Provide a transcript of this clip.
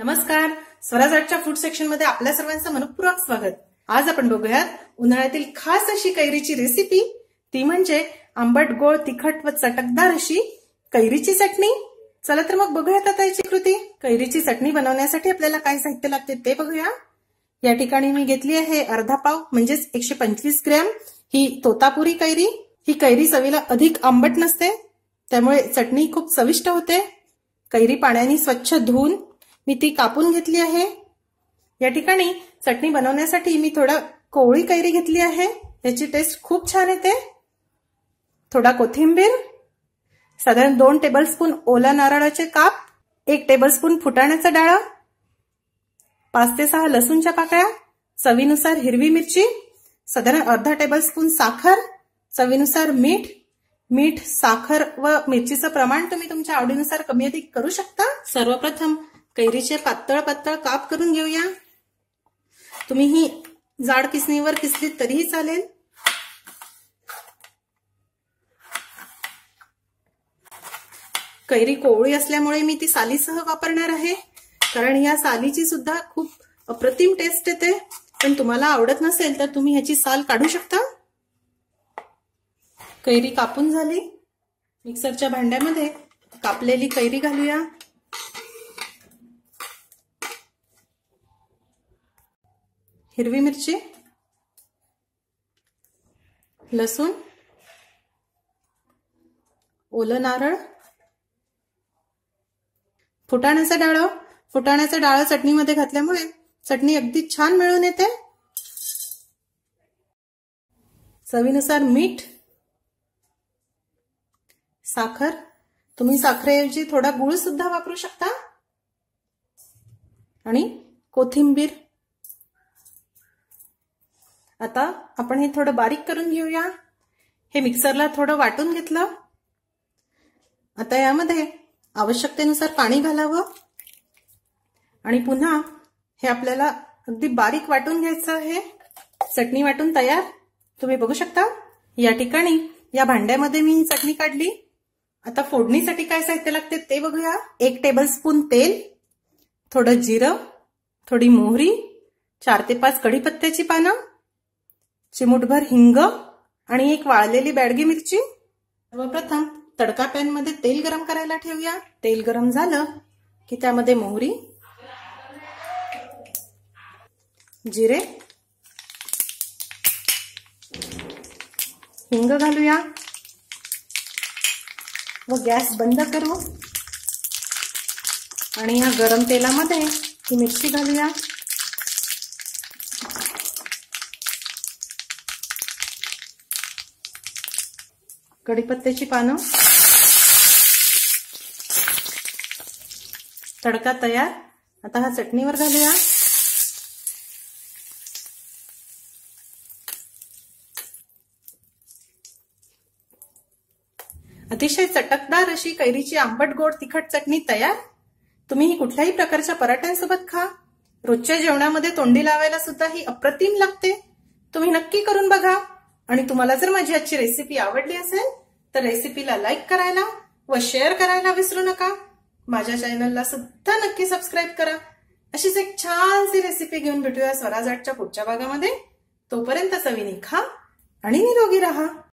नमस्कार, Swaraj आर्टच्या food section मध्ये आपल्या सर्वांचं मनपूर्वक स्वागत। आज आपण बघूयात उन्हाळ्यातील खास अशी कैरीची रेसिपी, ती म्हणजे आंबट गोड तिखट व चटकदार अशी कैरीची चटणी। चला तर मग बघूयात आता याची कृती। कैरीची चटणी बनवण्यासाठी आपल्याला काय साहित्य लागते ते बघूया। या ठिकाणी मी घेतली आहे अर्धा पाव म्हणजेच 125 ग्रॅम ही तोतापुरी कैरी। ही कैरी चवीला अधिक आंबट नसते, त्यामुळे चटणी खूप चविष्ट होते। कैरी पाण्याने स्वच्छ धुवून मी ती कापून घेतली आहे। या ठिकाणी चटणी बनवण्यासाठी मी थोडा कोवळी कैरी घेतली आहे, याची टेस्ट खूप छान येते। थोडा कोथिंबीर, साधारण 2 टेबलस्पून ओला नारळाचे काप, 1 टेबलस्पून फुटाण्याचा डाळ, 5 ते 6 लसूणच्या पाकळ्या, चवीनुसार हिरवी मिरची, साधारण अर्धा टेबलस्पून साखर, चवीनुसार मीठ, साखर व मिरचीचं प्रमाण तुम्ही तुमच्या आवडीनुसार कमी अधिक करू शकता। सर्वप्रथम कैरीचे पातळ काप करून घेऊया। तुम्ही ही जाड किसणीवर किसली तरीही चालेल। कैरी कोवळी असल्यामुळे मी ती सालीसह वापरणार आहे, कारण या सालीची सुद्धा खूप अप्रतिम टेस्ट येते। पण तुम्हाला आवडत नसेल तर तुम्ही ह्याची साल काढू शकता। कैरी कापून झाली, मिक्सरच्या भांड्यामध्ये कापलेली कैरी घालूया। हिरवी मिरची, लसूण, ओलं नारळ, फुटाण्याचा डाळ चटणीमध्ये घातल्यामुळे चटणी अगदी छान मिळून येते। चवीनुसार मीठ, साखर, तुम्ही साखरेऐवजी थोडा गुळ सुद्धा वापरू शकता, आणि कोथिंबीर। आता आपण हे थोडं बारीक करून घेऊया। हे मिक्सरला थोडं वाटून घेतलं। आता यामध्ये आवश्यकतेनुसार पाणी घालावं आणि पुन्हा हे आपल्याला अगदी बारीक वाटून घ्यायचं आहे। चटणी वाटून तयार, तुम्ही बघू शकता। या ठिकाणी या भांड्यामध्ये मी ही चटणी काढली। आता फोडणीसाठी काय साहित्य लागते ते बघूया। 1 टेबलस्पून तेल, थोडं जिरं, थोडी मोहरी, 4 ते 5 कढीपत्त्याची पानं, चिमूटभर हिंग आणि 1 वाळलेली बॅडगी मिरची। सर्वप्रथम तडका पॅन मध्ये तेल गरम करायला ठेवूया। तेल गरम झालं की त्यामध्ये मोहरी, जिरे, हिंग घालूया व गॅस बंद करू आणि या गरम तेलामध्ये ही मिरची घालूया। कढीपत्त्याची पानं, तडका तयार। आता हा चटणीवर घालूया। अतिशय चटकदार अशी कैरीची आंबट गोड तिखट चटणी तयार। तुम्ही ही कुठल्याही प्रकारच्या पराठ्यांसोबत खा, रोजच्या जेवणामध्ये तोंडी लावायला सुद्धा ही अप्रतिम लागते। तुम्ही नक्की करून बघा। आणि तुम्हाला जर माझी आजची रेसिपी आवडली असेल तर रेसिपीला लाईक करायला व शेअर करायला विसरू नका। माझ्या चॅनलला सुद्धा नक्की सबस्क्राईब करा। अशीच एक छानशी रेसिपी घेऊन भेटूया स्वराज आर्टच्या पुढच्या भागामध्ये। तोपर्यंत चवीने खा आणि निरोगी राहा।